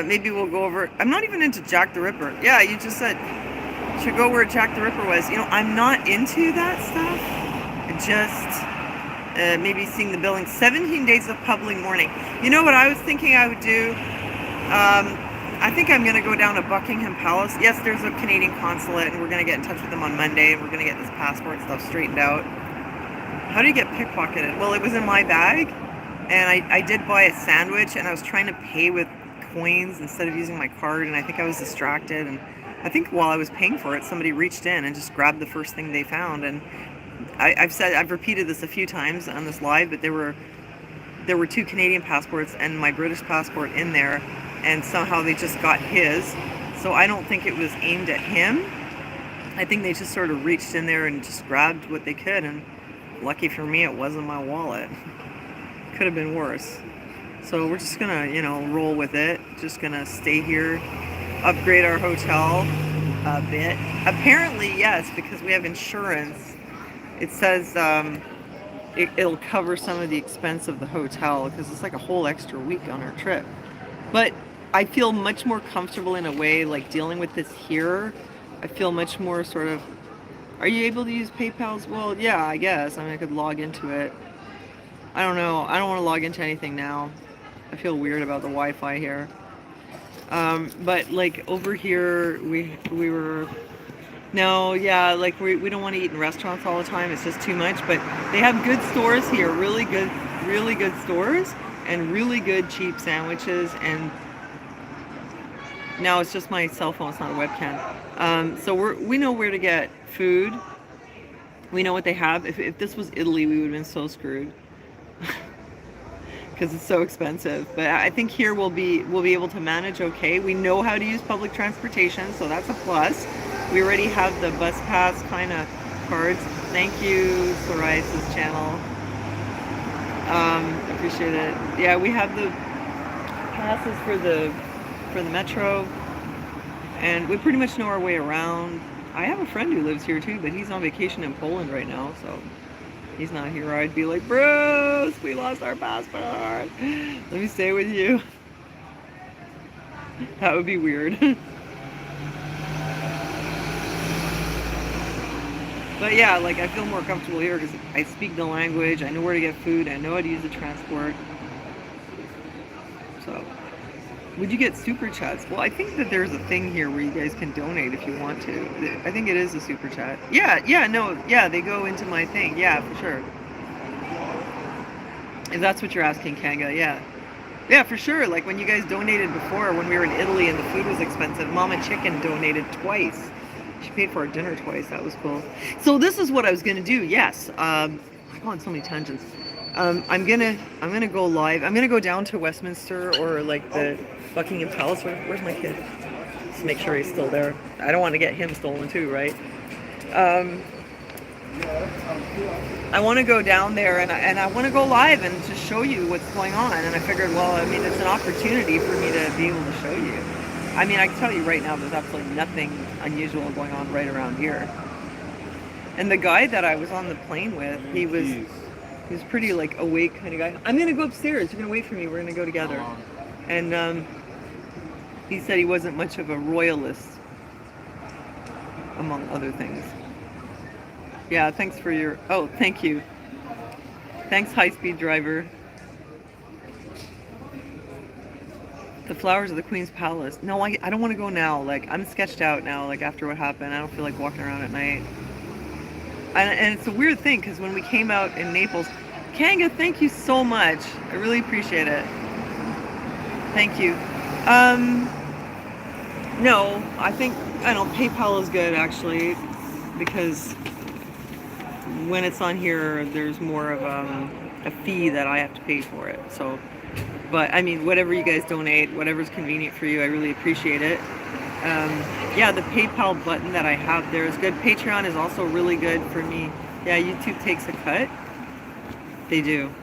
Maybe we'll go over... I'm not even into Jack the Ripper. Yeah, you just said should go where Jack the Ripper was. You know, I'm not into that stuff. Just maybe seeing the building. 17 days of public mourning. You know what I was thinking I would do? I think I'm going to go down to Buckingham Palace. Yes, there's a Canadian consulate, and we're going to get in touch with them on Monday, and we're going to get this passport stuff straightened out. How do you get pickpocketed? Well, it was in my bag, and I did buy a sandwich, and I was trying to pay with coins instead of using my card, and I think I was distracted, and I think while I was paying for it, somebody reached in and just grabbed the first thing they found, and I've repeated this a few times on this live, but there were 2 Canadian passports and my British passport in there, and somehow they just got his. So I don't think it was aimed at him. I think they just sort of reached in there and just grabbed what they could, and lucky for me, it wasn't my wallet. Could have been worse. So we're just gonna, roll with it. Just gonna stay here, upgrade our hotel a bit. Apparently, yes, because we have insurance. It says it'll cover some of the expense of the hotel, because it's like a whole extra week on our trip. But I feel much more comfortable in a way, like dealing with this here. I feel much more sort of... Are you able to use PayPal? Well, yeah, I guess. I mean, I could log into it. I don't know. I don't want to log into anything now. I feel weird about the Wi-Fi here. But like over here, we were... No, yeah, like we don't want to eat in restaurants all the time. It's just too much. But they have good stores here, really good stores, and really good cheap sandwiches. And now it's just my cell phone, it's not a webcam. So we know where to get food. We know what they have. If this was Italy, we would have been so screwed. Because it's so expensive. But I think here we'll be able to manage okay. We know how to use public transportation, so that's a plus. We already have the bus pass kind of cards. Thank you, Psoriasis channel. Appreciate it. Yeah, we have the passes for the metro, and we pretty much know our way around. I have a friend who lives here too, but he's on vacation in Poland right now, so he's not here. I'd be like, Bruce, we lost our passport. Let me stay with you. That would be weird. But yeah, like I feel more comfortable here because I speak the language, I know where to get food, I know how to use the transport. So, would you get super chats? Well, I think that there's a thing here where you guys can donate if you want to. I think it is a super chat. Yeah, they go into my thing. Yeah, for sure. If that's what you're asking, Kanga, yeah. Yeah, for sure. Like when you guys donated before, when we were in Italy and the food was expensive, Mama Chicken donated twice. She paid for our dinner twice. That was cool. So this is what I was gonna do. Yes. I go on so many tangents. I'm gonna go live. I'm gonna go down to Westminster or like the Buckingham Palace. Where's my kid? Just make sure he's still there. I don't want to get him stolen too, right? I want to go down there and I want to go live and just show you what's going on. And I figured, well, I mean, it's an opportunity for me to be able to show you. I mean, I can tell you right now, there's absolutely nothing unusual going on right around here. And the guy that I was on the plane with, he was pretty like awake kind of guy. I'm gonna go upstairs. You're gonna wait for me. We're gonna go together. And he said he wasn't much of a royalist, among other things. Yeah, thanks for your... Oh, thank you. Thanks, high-speed driver. The flowers of the Queen's Palace. No, I don't want to go now. Like, I'm sketched out now, like, after what happened. I don't feel like walking around at night. And it's a weird thing, because when we came out in Naples... Kanga, thank you so much. I really appreciate it. Thank you. No, I think, I don't know, PayPal is good actually, because when it's on here, there's more of a fee that I have to pay for it. So, but I mean, whatever you guys donate, whatever's convenient for you, I really appreciate it. Yeah, the PayPal button that I have there is good. Patreon is also really good for me. Yeah, YouTube takes a cut. They do.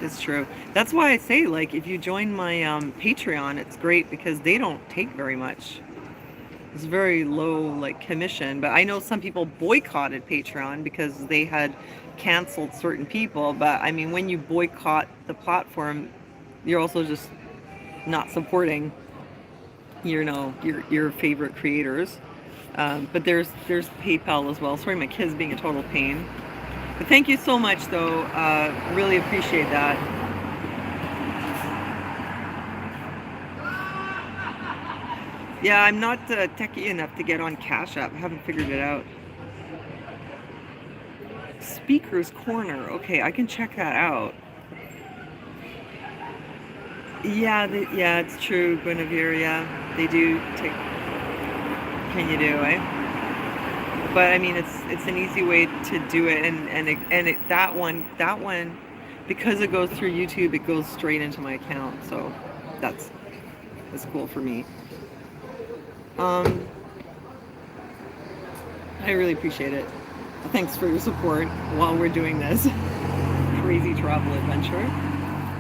It's true. That's why I say, like, if you join my Patreon, it's great because they don't take very much. It's very low, like, commission. But I know some people boycotted Patreon because they had canceled certain people. But I mean, when you boycott the platform, you're also just not supporting, you know, your favorite creators. But there's PayPal as well. Sorry, my kid's being a total pain. But thank you so much, though. Really appreciate that. Yeah, I'm not techie enough to get on Cash App. I haven't figured it out. Speaker's Corner. Okay, I can check that out. Yeah, yeah, it's true, Guinevere. Yeah, they do take. Can you do it? But I mean, it's an easy way to do it, and that one, because it goes through YouTube, it goes straight into my account. So that's cool for me. I really appreciate it. Thanks for your support while we're doing this crazy travel adventure.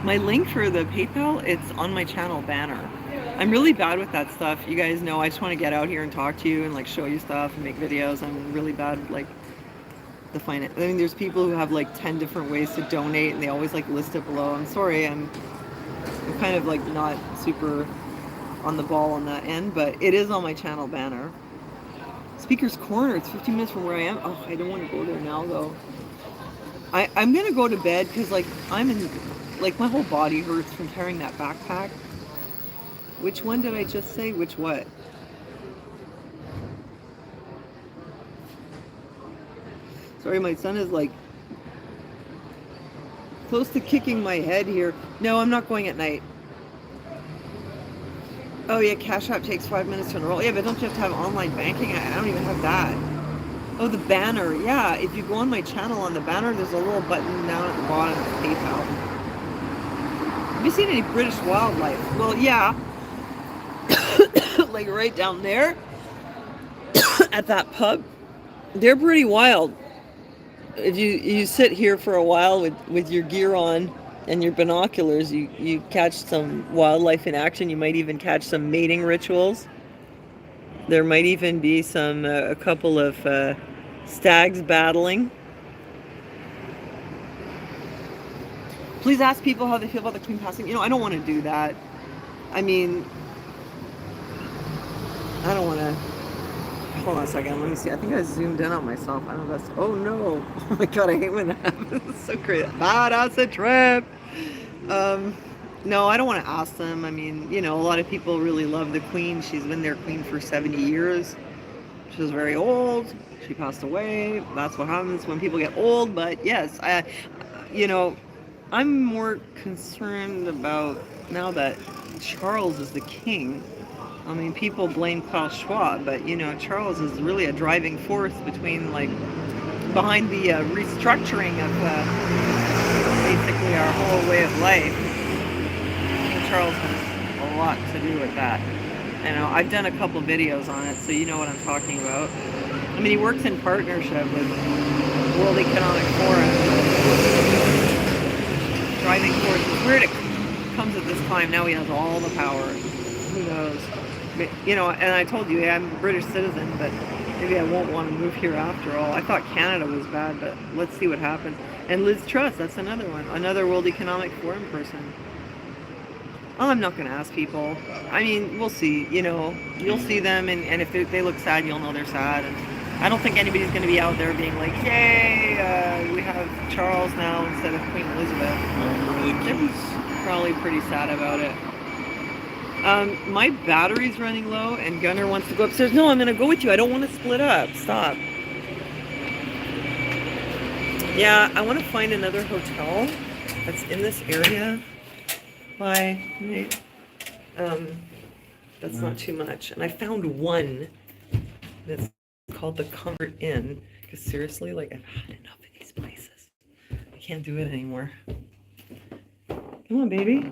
My link for the PayPal, it's on my channel banner. I'm really bad with that stuff. You guys know I just want to get out here and talk to you and like show you stuff and make videos. I'm really bad with, like, the finance. I mean, there's people who have like 10 different ways to donate and they always like list it below. I'm sorry, I'm kind of like not super on the ball on that end, but it is on my channel banner. Speaker's Corner, it's 15 minutes from where I am. Oh, I don't want to go there now though. I'm gonna go to bed because like I'm in, like my whole body hurts from carrying that backpack. Which one did I just say? Which what? Sorry, my son is like close to kicking my head here. No, I'm not going at night. Oh yeah, Cash App takes 5 minutes to enroll. Yeah, but don't you have to have online banking? I don't even have that. Oh, the banner. Yeah, if you go on my channel on the banner, there's a little button down at the bottom of PayPal. Have you seen any British wildlife? Well, yeah. Like right down there at that pub. They're pretty wild. If you sit here for a while with your gear on and your binoculars, you catch some wildlife in action. You might even catch some mating rituals. There might even be some a couple of stags battling. Please ask people how they feel about the queen passing. You know, I don't want to do that. I mean, I don't want to. Hold on a second. Let me see. I think I zoomed in on myself. I don't know if that's. Oh no! Oh my god! I hate when that happens. It's so crazy. That's a trip. No, I don't want to ask them. I mean, you know, a lot of people really love the queen. She's been their queen for 70 years. She was very old. She passed away. That's what happens when people get old. But yes, you know, I'm more concerned about now that Charles is the king. I mean, people blame Klaus Schwab, but you know, Charles is really a driving force between, like, behind the restructuring of basically our whole way of life. King Charles has a lot to do with that. You know, I've done a couple videos on it, so you know what I'm talking about. I mean, he works in partnership with World Economic Forum. Driving force. It's weird it comes at this time. Now he has all the power. Who knows? You know, and I told you, yeah, I'm a British citizen, but maybe I won't want to move here after all. I thought Canada was bad, but let's see what happens. And Liz Truss, that's another one. Another World Economic Forum person. Oh, I'm not going to ask people. I mean, we'll see. You know, you'll see them, and if they look sad, you'll know they're sad. And I don't think anybody's going to be out there being like, yay, we have Charles now instead of Queen Elizabeth. They're probably pretty sad about it. My battery's running low and Gunnar wants to go upstairs. No, I'm going to go with you. I don't want to split up. Stop. Yeah, I want to find another hotel that's in this area. Bye. That's not too much. And I found one that's called the Comfort Inn. Because seriously, like, I've had enough of these places. I can't do it anymore. Come on, baby.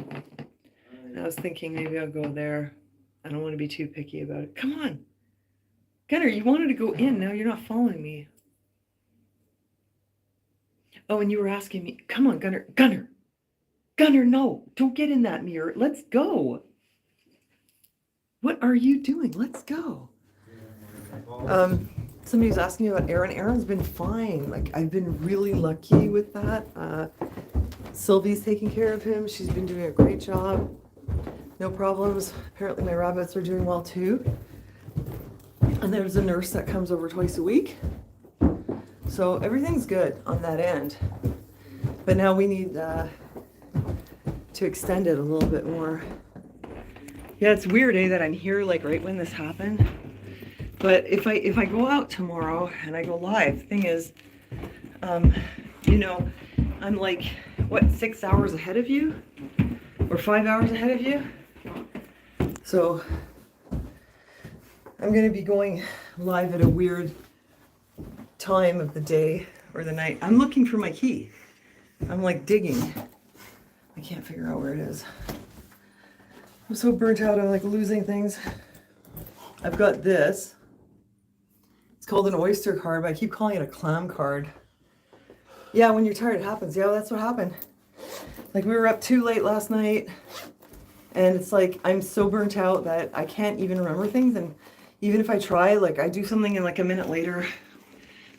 I was thinking maybe I'll go there. I don't want to be too picky about it. Come on. Gunner, you wanted to go in. Now you're not following me. Oh, and you were asking me. Come on, Gunner. Gunner. Gunner, no. Don't get in that mirror. Let's go. What are you doing? Let's go. Somebody was asking me about Aaron. Aaron's been fine. Like, I've been really lucky with that. Sylvie's taking care of him. She's been doing a great job. No problems. Apparently my rabbits are doing well too. And there's a nurse that comes over twice a week. So everything's good on that end. But now we need to extend it a little bit more. Yeah, it's weird, that I'm here like right when this happened. But if I go out tomorrow and I go live, thing is, you know, I'm like, what, 6 hours ahead of you? Or 5 hours ahead of you? So I'm gonna be going live at a weird time of the day or the night. I'm looking for my key. I'm like digging. I can't figure out where it is. I'm so burnt out on like losing things. I've got this. It's called an oyster card, but I keep calling it a clam card. Yeah, when you're tired, it happens. Yeah, that's what happened. Like, we were up too late last night, and it's like I'm so burnt out that I can't even remember things. And even if I try, like, I do something and like a minute later,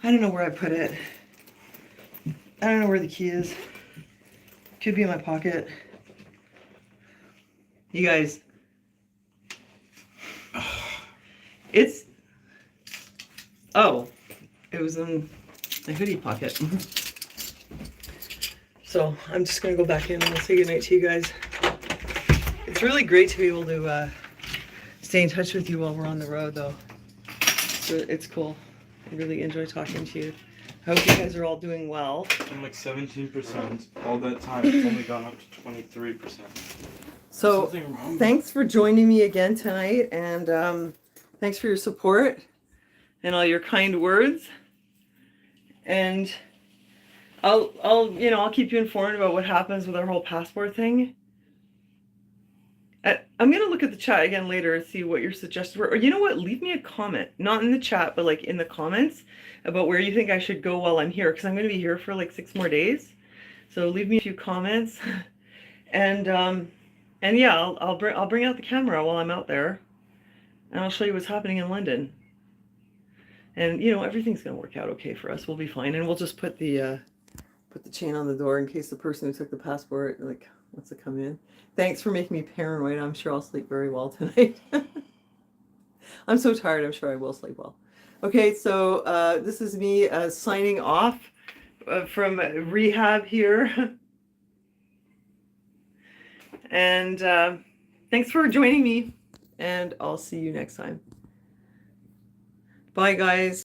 I don't know where I put it. I don't know where the key is. Could be in my pocket. You guys, it's, oh, it was in my hoodie pocket. So I'm just gonna go back in and I'll say goodnight to you guys. It's really great to be able to stay in touch with you while we're on the road, though. So it's cool. I really enjoy talking to you. I hope you guys are all doing well. I'm like 17%. All that time, it's only gone up to 23%. So thanks for joining me again tonight, and thanks for your support and all your kind words. And I'll keep you informed about what happens with our whole passport thing. I'm gonna look at the chat again later and see what your suggestions were. Or you know what? Leave me a comment, not in the chat, but like in the comments about where you think I should go while I'm here, because I'm gonna be here for like 6 more days. So leave me a few comments, and yeah, I'll bring out the camera while I'm out there, and I'll show you what's happening in London. And you know, everything's gonna work out okay for us. We'll be fine, and we'll just put the chain on the door in case the person who took the passport like wants to come in. Thanks for making me paranoid. I'm sure I'll sleep very well tonight. I'm so tired. I'm sure I will sleep well. Okay, so this is me signing off from rehab here. And thanks for joining me, and I'll see you next time. Bye, guys.